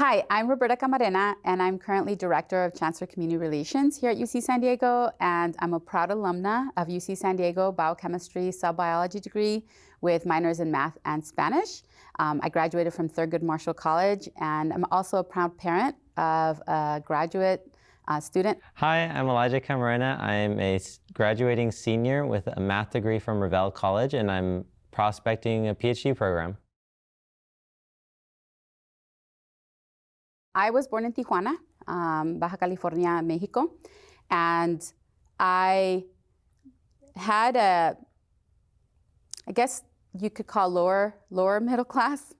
Hi, I'm Roberta Camarena, and I'm currently Director of Chancellor Community Relations here at UC San Diego, and I'm a proud alumna of UC San Diego Biochemistry Cell Biology degree with minors in Math and Spanish. I graduated from Thurgood Marshall College, and I'm also a proud parent of a graduate student. Hi, I'm Elijah Camarena. I'm a graduating senior with a math degree from Revelle College, and I'm prospecting a PhD program. I was born in Tijuana, Baja California, Mexico, and I had I guess you could call lower middle class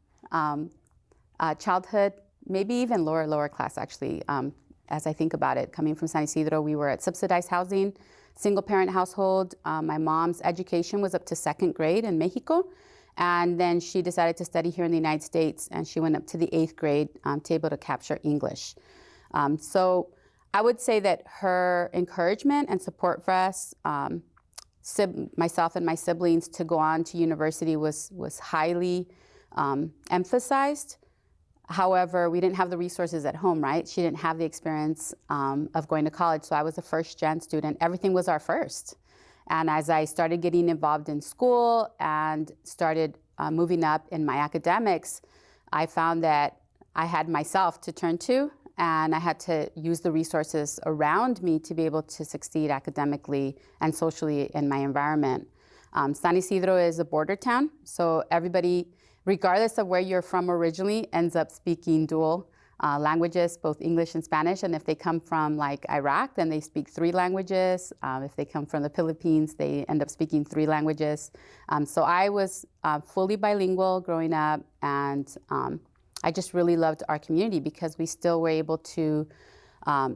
childhood, maybe even lower class actually, as I think about it. Coming from San Isidro, we were at subsidized housing, single parent household. My mom's education was up to second grade in Mexico. And then she decided to study here in the United States, and she went up to the 8th grade to able to capture English. So I would say that her encouragement and support for us, myself and my siblings, to go on to university was highly emphasized. However, we didn't have the resources at home, right? She didn't have the experience of going to college, so I was a first-gen student. Everything was our first. And as I started getting involved in school and started moving up in my academics, I found that I had myself to turn to, and I had to use the resources around me to be able to succeed academically and socially in my environment. San Isidro is a border town, so everybody, regardless of where you're from originally, ends up speaking dual languages, both English and Spanish. And if they come from like Iraq, then they speak 3 languages. If they come from the Philippines, they end up speaking 3 languages. So I was fully bilingual growing up, and I just really loved our community because we still were able to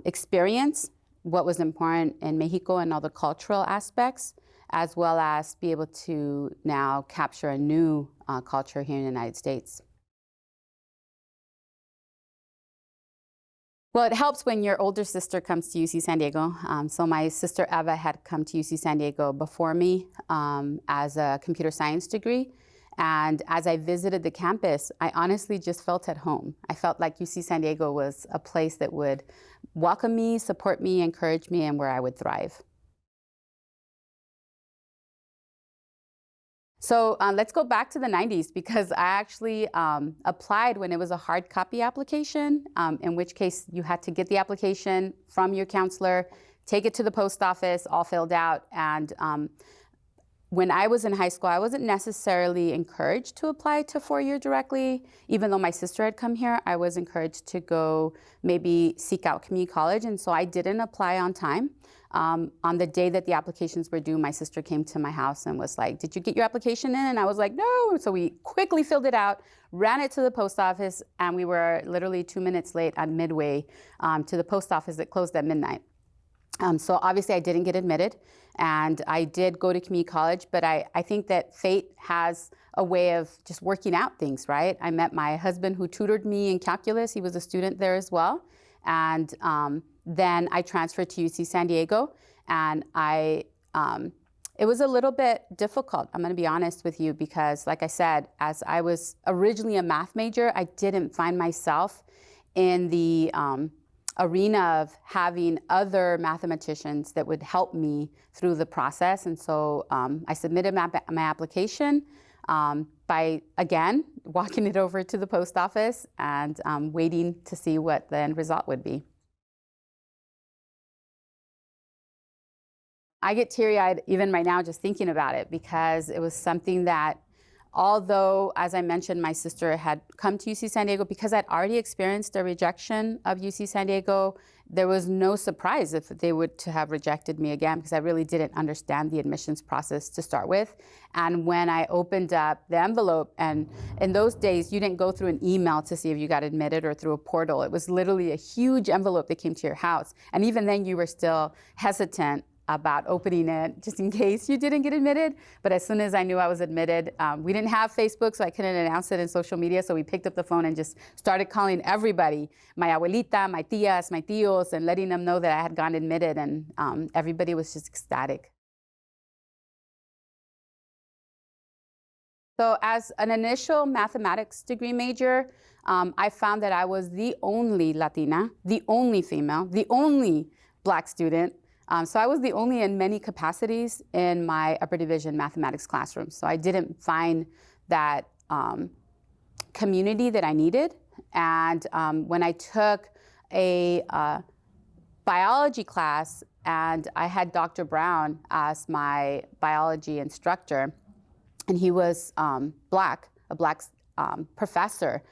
experience what was important in Mexico and all the cultural aspects, as well as be able to now capture a new culture here in the United States. Well, it helps when your older sister comes to UC San Diego. So my sister Eva had come to UC San Diego before me as a computer science degree. And as I visited the campus, I honestly just felt at home. I felt like UC San Diego was a place that would welcome me, support me, encourage me, and where I would thrive. So let's go back to the 90s, because I actually applied when it was a hard copy application, in which case you had to get the application from your counselor, take it to the post office, all filled out. And when I was in high school, I wasn't necessarily encouraged to apply to 4-year directly. Even though my sister had come here, I was encouraged to go maybe seek out community college. And so I didn't apply on time. On the day that the applications were due, my sister came to my house and was like, "Did you get your application in?" And I was like, "No." So we quickly filled it out, ran it to the post office, and we were literally 2 minutes late at Midway to the post office that closed at midnight. So obviously I didn't get admitted, and I did go to community college, but I think that fate has a way of just working out things, right? I met my husband who tutored me in calculus. He was a student there as well. And then I transferred to UC San Diego, and it was a little bit difficult, I'm gonna be honest with you, because like I said, as I was originally a math major, I didn't find myself in the arena of having other mathematicians that would help me through the process. And so I submitted my application by, again, walking it over to the post office and waiting to see what the end result would be. I get teary-eyed even right now just thinking about it, because it was something that, although, as I mentioned, my sister had come to UC San Diego, because I'd already experienced a rejection of UC San Diego, there was no surprise if they would to have rejected me again, because I really didn't understand the admissions process to start with. And when I opened up the envelope, and in those days, you didn't go through an email to see if you got admitted or through a portal. It was literally a huge envelope that came to your house. And even then, you were still hesitant about opening it just in case you didn't get admitted. But as soon as I knew I was admitted, we didn't have Facebook, so I couldn't announce it in social media. So we picked up the phone and just started calling everybody, my abuelita, my tias, my tios, and letting them know that I had gotten admitted. And everybody was just ecstatic. So as an initial mathematics degree major, I found that I was the only Latina, the only female, the only Black student. So I was the only in many capacities in my upper division mathematics classroom. So I didn't find that community that I needed. And when I took a biology class and I had Dr. Brown as my biology instructor, and he was Black, a Black professor,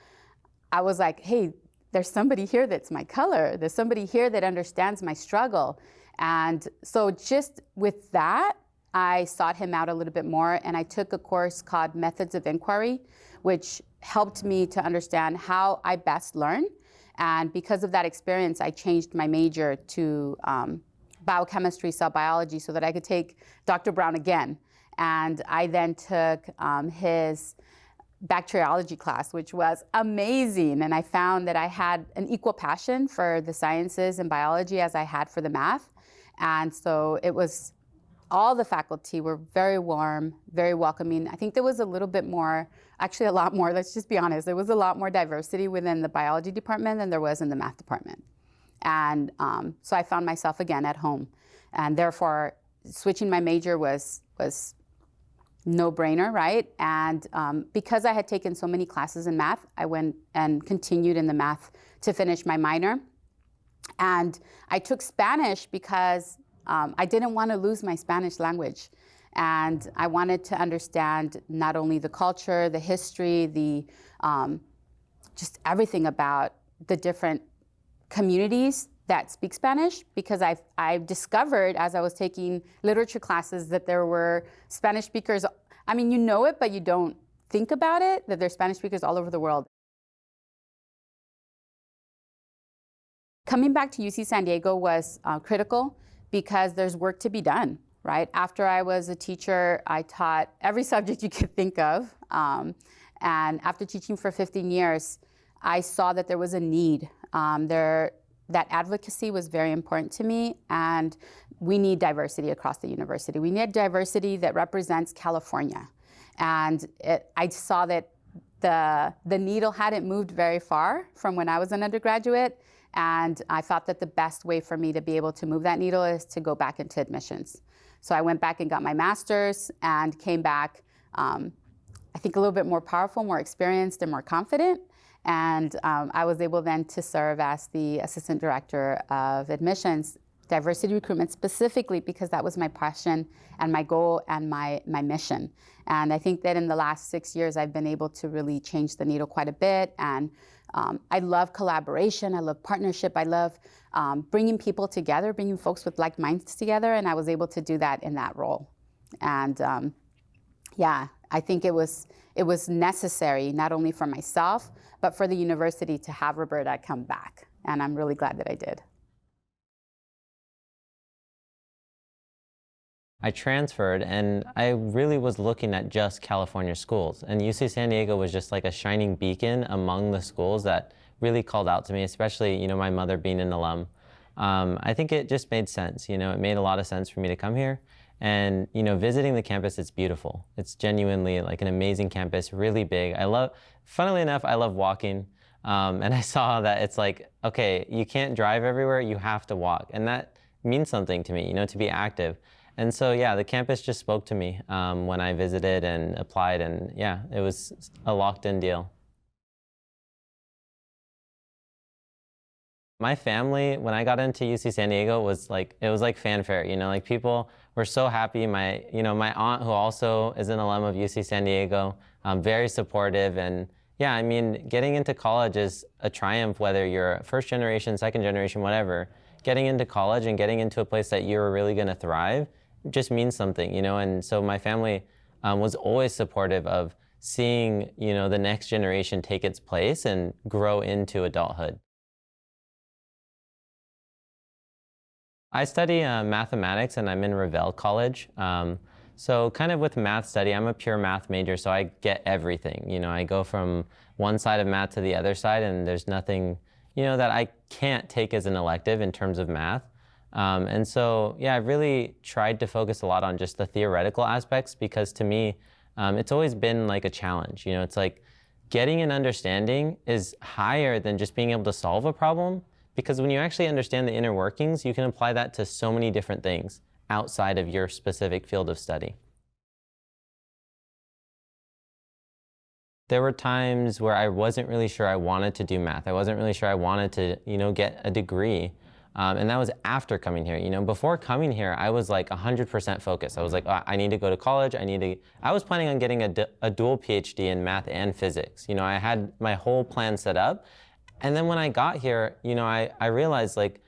I was like, hey, there's somebody here that's my color. There's somebody here that understands my struggle. And so just with that, I sought him out a little bit more, and I took a course called Methods of Inquiry, which helped me to understand how I best learn. And because of that experience, I changed my major to biochemistry, cell biology, so that I could take Dr. Brown again. And I then took his bacteriology class, which was amazing. And I found that I had an equal passion for the sciences and biology as I had for the math. And so it was, all the faculty were very warm, very welcoming. I think there was a little bit more, actually a lot more, let's just be honest, there was a lot more diversity within the biology department than there was in the math department. And so I found myself again at home. And therefore, switching my major was no-brainer, right? And because I had taken so many classes in math, I went and continued in the math to finish my minor. And I took Spanish because I didn't want to lose my Spanish language. And I wanted to understand not only the culture, the history, the just everything about the different communities that speak Spanish, because I discovered as I was taking literature classes that there were Spanish speakers. I mean, you know it, but you don't think about it, that there's Spanish speakers all over the world. Coming back to UC San Diego was critical because there's work to be done, right? After I was a teacher, I taught every subject you could think of. And after teaching for 15 years, I saw that there was a need. That advocacy was very important to me, and we need diversity across the university. We need diversity that represents California. And I saw that the needle hadn't moved very far from when I was an undergraduate, and I thought that the best way for me to be able to move that needle is to go back into admissions. So I went back and got my master's and came back, I think a little bit more powerful, more experienced, and more confident. And I was able then to serve as the assistant director of admissions, diversity recruitment specifically because that was my passion and my goal and my mission. And I think that in the last 6 years, I've been able to really change the needle quite a bit. And I love collaboration. I love partnership. I love bringing people together, bringing folks with like minds together. And I was able to do that in that role. And yeah, I think it was necessary, not only for myself, but for the university to have Roberta come back. And I'm really glad that I did. I transferred and I really was looking at just California schools. And UC San Diego was just like a shining beacon among the schools that really called out to me, especially, my mother being an alum. I think it just made sense. It made a lot of sense for me to come here. And, visiting the campus, it's beautiful. It's genuinely like an amazing campus, really big. Funnily enough, I love walking. And I saw that it's like, okay, you can't drive everywhere, you have to walk. And that means something to me, to be active. And so, yeah, the campus just spoke to me when I visited and applied. And yeah, it was a locked-in deal. My family, when I got into UC San Diego, was like, it was like fanfare, like people were so happy. My aunt, who also is an alum of UC San Diego, very supportive. And yeah, I mean, getting into college is a triumph, whether you're first generation, second generation, whatever. Getting into college and getting into a place that you're really going to thrive just means something, And so my family was always supportive of seeing, the next generation take its place and grow into adulthood. I study mathematics, and I'm in Revelle College. So kind of with math study, I'm a pure math major, so I get everything. I go from one side of math to the other side, and there's nothing, that I can't take as an elective in terms of math. And so, yeah, I've really tried to focus a lot on just the theoretical aspects because to me, it's always been like a challenge. It's like getting an understanding is higher than just being able to solve a problem, because when you actually understand the inner workings, you can apply that to so many different things outside of your specific field of study. There were times where I wasn't really sure I wanted to do math. I wasn't really sure I wanted to, get a degree. And that was after coming here. Before coming here, I was like 100% focused. I was like, I need to go to college. I was planning on getting a dual PhD in math and physics. I had my whole plan set up. And then when I got here, I realized like,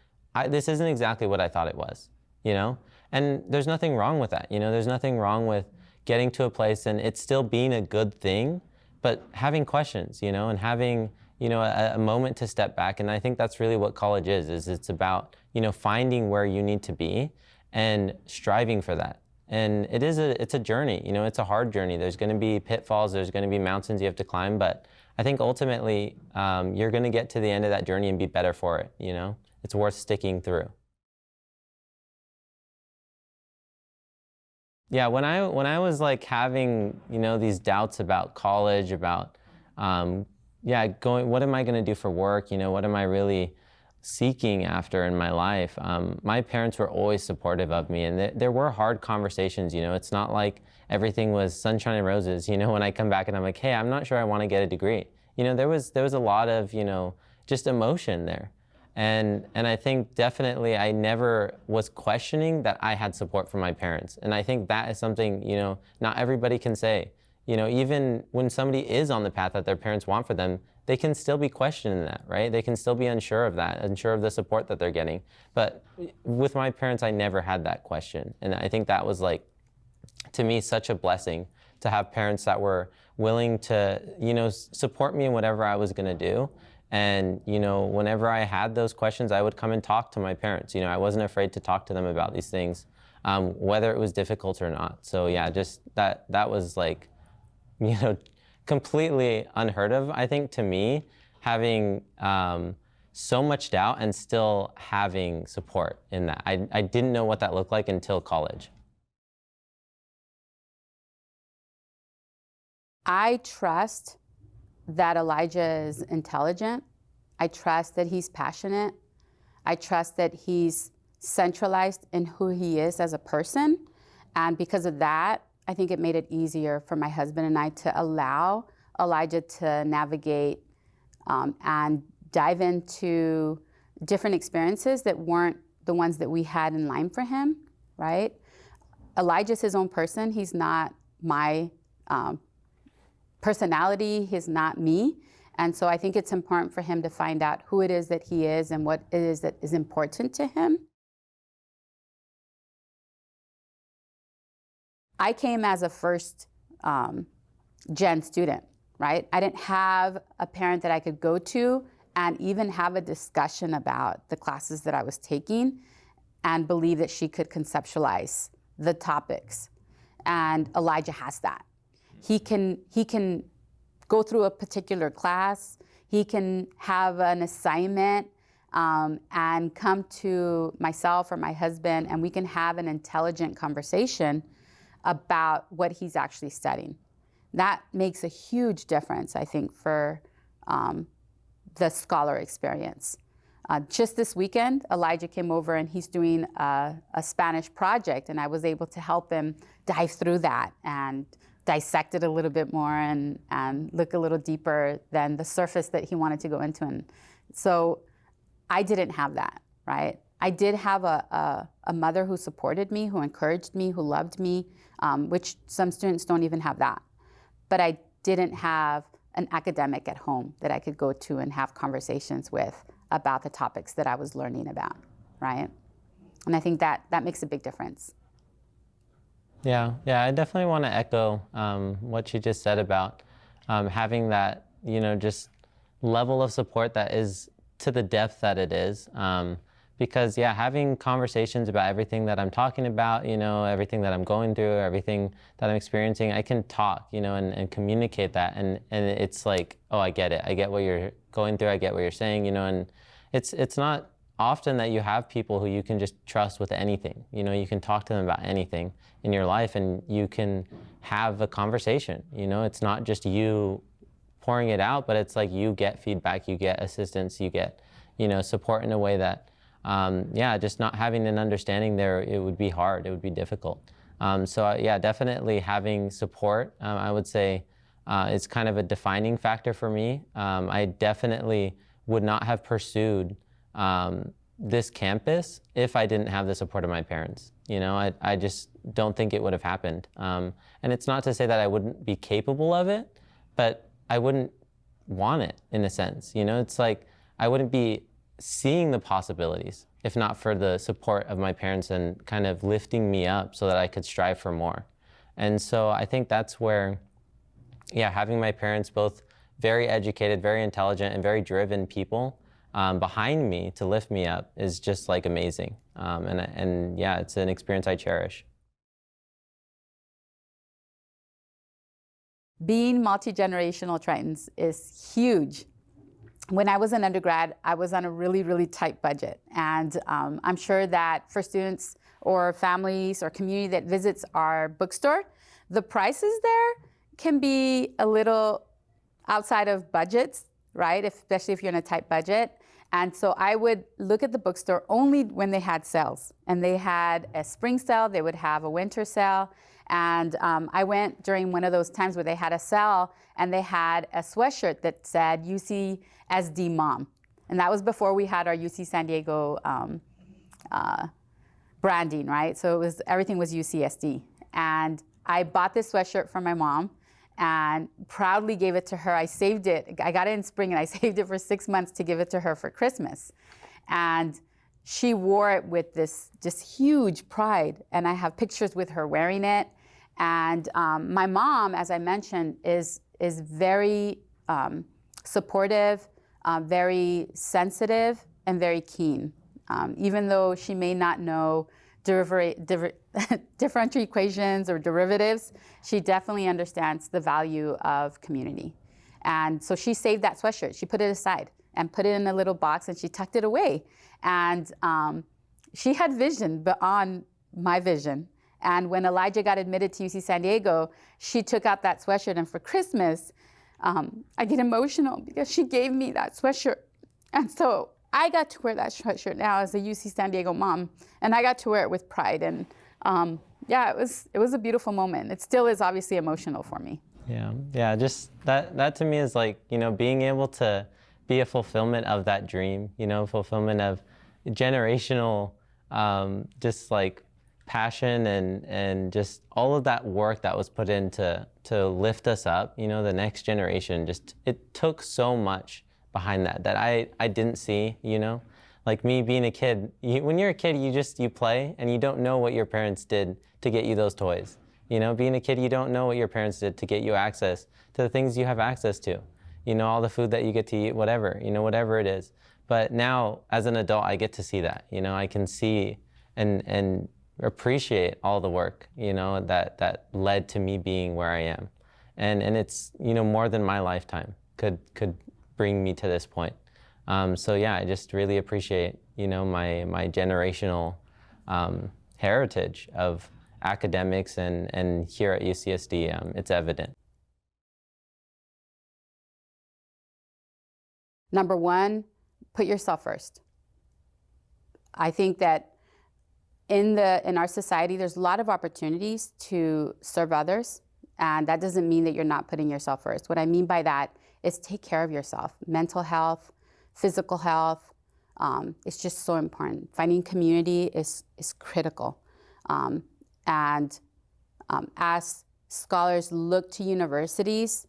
this isn't exactly what I thought it was, And there's nothing wrong with that. There's nothing wrong with getting to a place and it still being a good thing, but having questions, and having, a moment to step back. And I think that's really what college is it's about, finding where you need to be and striving for that. And it's a journey, it's a hard journey. There's going to be pitfalls, there's going to be mountains you have to climb, but I think ultimately you're going to get to the end of that journey and be better for it, It's worth sticking through. Yeah, when I was like having, these doubts about college, about, what am I going to do for work? What am I really seeking after in my life? My parents were always supportive of me, and there were hard conversations. It's not like everything was sunshine and roses. When I come back and I'm like, hey, I'm not sure I want to get a degree. There was a lot of, just emotion there. And I think definitely I never was questioning that I had support from my parents. And I think that is something, not everybody can say. Even when somebody is on the path that their parents want for them, they can still be questioning that, right? They can still be unsure of that, unsure of the support that they're getting. But with my parents, I never had that question. And I think that was like, to me, such a blessing to have parents that were willing to, support me in whatever I was going to do. And, whenever I had those questions, I would come and talk to my parents. I wasn't afraid to talk to them about these things, whether it was difficult or not. So yeah, just that was like, completely unheard of, I think, to me, having so much doubt and still having support in that. I didn't know what that looked like until college. I trust that Elijah is intelligent. I trust that he's passionate. I trust that he's centralized in who he is as a person. And because of that, I think it made it easier for my husband and I to allow Elijah to navigate and dive into different experiences that weren't the ones that we had in line for him, right? Elijah's his own person. He's not my personality. He's not me. And so I think it's important for him to find out who it is that he is and what it is that is important to him. I came as a first gen student, right? I didn't have a parent that I could go to and even have a discussion about the classes that I was taking and believe that she could conceptualize the topics. And Elijah has that. He can go through a particular class. He can have an assignment and come to myself or my husband, and we can have an intelligent conversation about what he's actually studying. That makes a huge difference, I think, for the scholar experience. Just this weekend, Elijah came over and he's doing a Spanish project, and I was able to help him dive through that and dissect it a little bit more and look a little deeper than the surface that he wanted to go into. And so I didn't have that, right? I did have a mother who supported me, who encouraged me, who loved me, which some students don't even have that. But I didn't have an academic at home that I could go to and have conversations with about the topics that I was learning about, right? And I think that makes a big difference. Yeah, I definitely want to echo what you just said about having that, just level of support that is to the depth that it is. Because having conversations about everything that I'm talking about, everything that I'm going through, everything that I'm experiencing, I can talk, and communicate that. And it's like, oh, I get it. I get what you're going through. I get what you're saying, and it's not often that you have people who you can just trust with anything. You know, you can talk to them about anything in your life and you can have a conversation. You know, it's not just you pouring it out, but it's like you get feedback, you get assistance, you get, you know, support in a way that, yeah, just not having an understanding there, it would be hard, it would be difficult. Yeah, definitely having support, I would say, is kind of a defining factor for me. I definitely would not have pursued this campus if I didn't have the support of my parents. You know, I just don't think it would have happened. And it's not to say that I wouldn't be capable of it, but I wouldn't want it in a sense. You know, it's like I wouldn't be seeing the possibilities if not for the support of my parents and kind of lifting me up so that I could strive for more. And so I think that's where, yeah, having my parents both very educated, very intelligent, and very driven people behind me to lift me up is just like amazing. And yeah, it's an experience I cherish. Being multi-generational Tritons is huge. When I was an undergrad, I was on a really, really tight budget. And I'm sure that for students or families or community that visits our bookstore, the prices there can be a little outside of budgets, right? Especially if you're in a tight budget. And so I would look at the bookstore only when they had sales. And they had a spring sale, they would have a winter sale. And I went during one of those times where they had a sale and they had a sweatshirt that said UCSD Mom. And that was before we had our UC San Diego branding, right? So everything was UCSD. And I bought this sweatshirt for my mom and proudly gave it to her. I saved it. I got it in spring and I saved it for 6 months to give it to her for Christmas. And she wore it with this just huge pride. And I have pictures with her wearing it. And my mom, as I mentioned, is very supportive, very sensitive, and very keen. Even though she may not know differential equations or derivatives, she definitely understands the value of community. And so she saved that sweatshirt. She put it aside and put it in a little box and she tucked it away. And she had vision beyond my vision. And when Elijah got admitted to UC San Diego, she took out that sweatshirt. And for Christmas, I get emotional because she gave me that sweatshirt. And so I got to wear that sweatshirt now as a UC San Diego mom. And I got to wear it with pride. And yeah, it was a beautiful moment. It still is obviously emotional for me. Yeah, just that to me is like, you know, being able to be a fulfillment of that dream, you know, fulfillment of generational, just like passion and just all of that work that was put in to lift us up, you know, the next generation. Just it took so much behind that I didn't see, you know. Like me being a kid, when you're a kid, you play and you don't know what your parents did to get you those toys. You know, being a kid, you don't know what your parents did to get you access to the things you have access to. You know, all the food that you get to eat, whatever, you know, whatever it is. But now, as an adult, I get to see that. You know, I can see and appreciate all the work, you know, that led to me being where I am. And it's, you know, more than my lifetime could bring me to this point. So yeah, I just really appreciate, you know, my generational heritage of academics and here at UCSD, it's evident. Number one, put yourself first. I think that in our society, there's a lot of opportunities to serve others, and that doesn't mean that you're not putting yourself first. What I mean by that is take care of yourself. Mental health, physical health, it's just so important. Finding community is critical. And as scholars look to universities,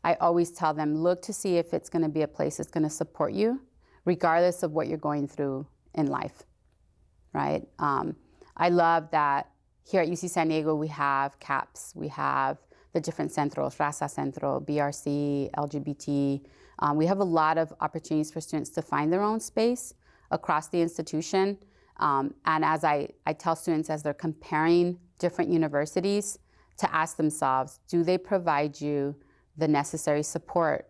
I always tell them, look to see if it's going to be a place that's going to support you, regardless of what you're going through in life, right? I love that here at UC San Diego, we have CAPS, we have the different centros, Raza Centro, BRC, LGBT. We have a lot of opportunities for students to find their own space across the institution. And as I tell students as they're comparing different universities, to ask themselves, do they provide you the necessary support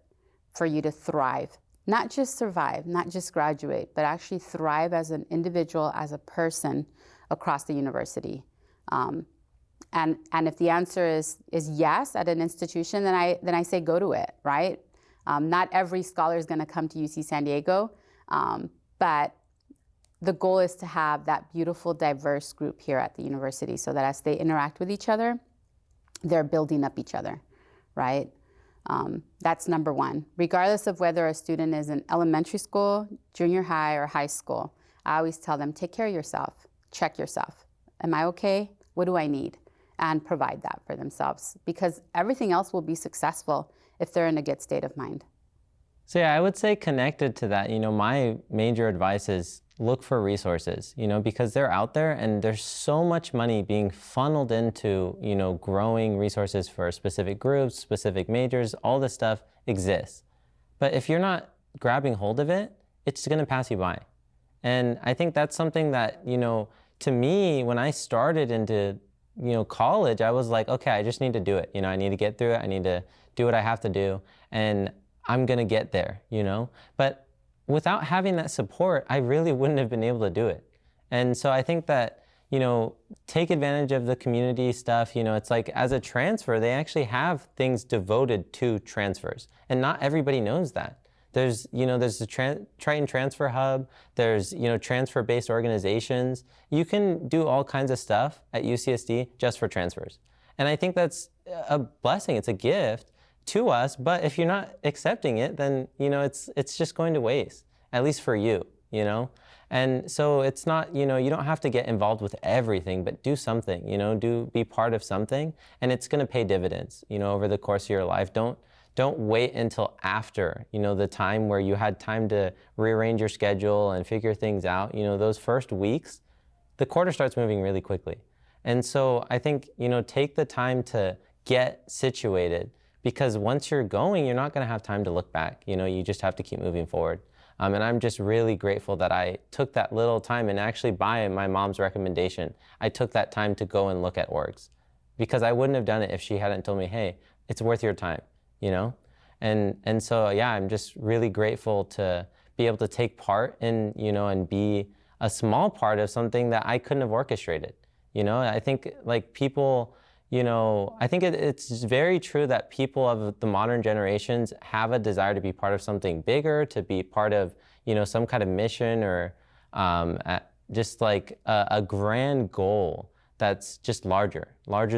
for you to thrive not just survive, not just graduate, but actually thrive as an individual, as a person across the university. And if the answer is yes at an institution, then I say go to it, right? Not every scholar is going to come to UC San Diego, but the goal is to have that beautiful, diverse group here at the university so that as they interact with each other, they're building up each other, right? That's number one. Regardless of whether a student is in elementary school, junior high, or high school, I always tell them, take care of yourself, check yourself. Am I okay? What do I need? And provide that for themselves, because everything else will be successful if they're in a good state of mind. So yeah, I would say connected to that, my major advice is look for resources, because they're out there and there's so much money being funneled into, growing resources for specific groups, specific majors, all this stuff exists. But if you're not grabbing hold of it, it's going to pass you by. And I think that's something that, to me, when I started into, college, I was like, okay, I just need to do it. I need to get through it. I need to do what I have to do. And I'm going to get there, But without having that support, I really wouldn't have been able to do it. And so I think that, take advantage of the community stuff. It's like as a transfer, they actually have things devoted to transfers. And not everybody knows that. There's the Triton Transfer Hub. There's, transfer-based organizations. You can do all kinds of stuff at UCSD just for transfers. And I think that's a blessing. It's a gift to us, but if you're not accepting it, then, it's just going to waste, at least for you, And so it's not, you don't have to get involved with everything, but do something, be part of something, and it's going to pay dividends, over the course of your life. Don't wait until after, the time where you had time to rearrange your schedule and figure things out. Those first weeks, the quarter starts moving really quickly. And so I think, take the time to get situated, because once you're going, you're not going to have time to look back. You just have to keep moving forward. And I'm just really grateful that I took that little time, and actually by my mom's recommendation, I took that time to go and look at orgs, because I wouldn't have done it if she hadn't told me, hey, it's worth your time, And so, yeah, I'm just really grateful to be able to take part in, and be a small part of something that I couldn't have orchestrated. I think like people, I think it's very true that people of the modern generations have a desire to be part of something bigger, to be part of, some kind of mission, or just like a grand goal that's just larger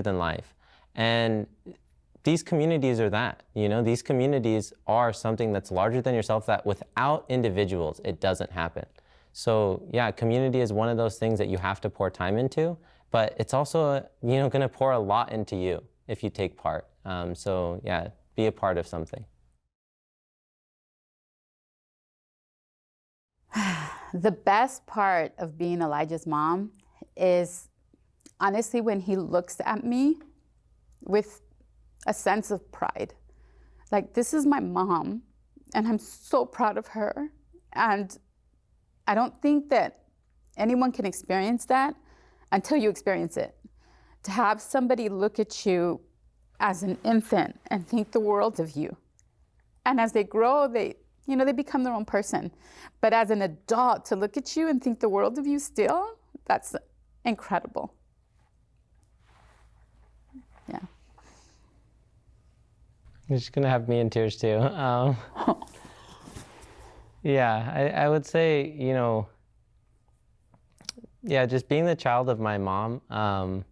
than life. And these communities are that, these communities are something that's larger than yourself, that without individuals, it doesn't happen. So yeah, community is one of those things that you have to pour time into, but it's also, going to pour a lot into you if you take part. So yeah, be a part of something. The best part of being Elijah's mom is honestly when he looks at me with a sense of pride. Like, this is my mom, and I'm so proud of her. And I don't think that anyone can experience that until you experience it. To have somebody look at you as an infant and think the world of you. And as they grow, they become their own person. But as an adult, to look at you and think the world of you still, that's incredible. Yeah. You're just gonna have me in tears too. Yeah, I would say, yeah, just being the child of my mom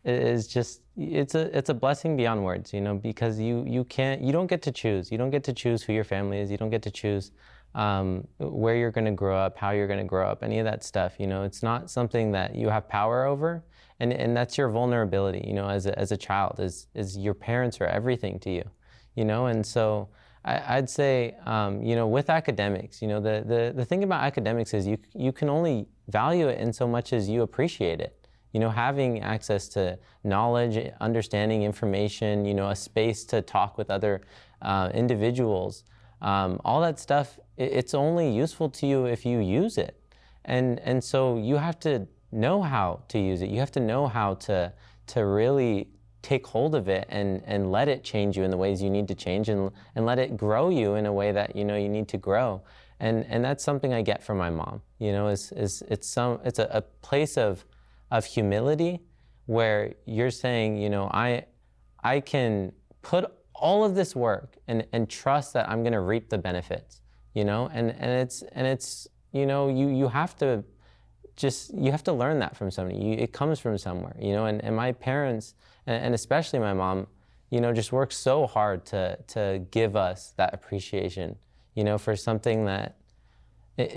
is just, it's a blessing beyond words, because you don't get to choose. You don't get to choose who your family is. You don't get to choose where you're gonna grow up, how you're gonna grow up, any of that stuff. It's not something that you have power over. And that's your vulnerability, as a child, is your parents are everything to you, And so I'd say, with academics, the thing about academics is you can only value it in so much as you appreciate it. Having access to knowledge, understanding, information, a space to talk with other individuals, all that stuff, it's only useful to you if you use it. And so you have to know how to use it. You have to know how to really take hold of it and let it change you in the ways you need to change, and let it grow you in a way that you need to grow. And that's something I get from my mom. It's a place of humility where you're saying, I can put all of this work and trust that I'm going to reap the benefits, and it's you have to learn that from somebody. It comes from somewhere, and my parents, and especially my mom, just worked so hard to give us that appreciation, for something that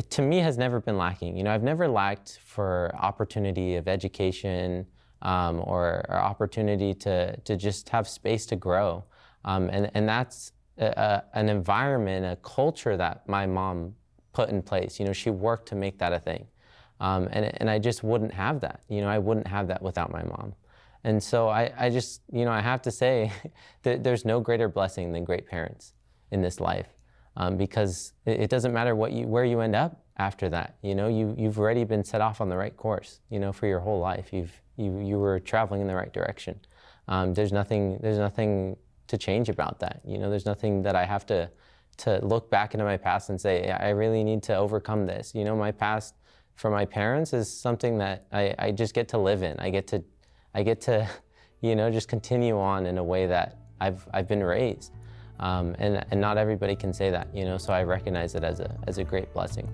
to me has never been lacking. I've never lacked for opportunity of education, or opportunity to just have space to grow. And that's an environment, a culture that my mom put in place. She worked to make that a thing. And I just wouldn't have that. I wouldn't have that without my mom. And so I just, I have to say that there's no greater blessing than great parents in this life, because it doesn't matter where you end up after that. You've already been set off on the right course, for your whole life. You were traveling in the right direction. There's nothing to change about that. There's nothing that I have to look back into my past and say, I really need to overcome this. My past for my parents is something that I just get to live in. I get to just continue on in a way that I've been raised. And not everybody can say that, so I recognize it as a great blessing.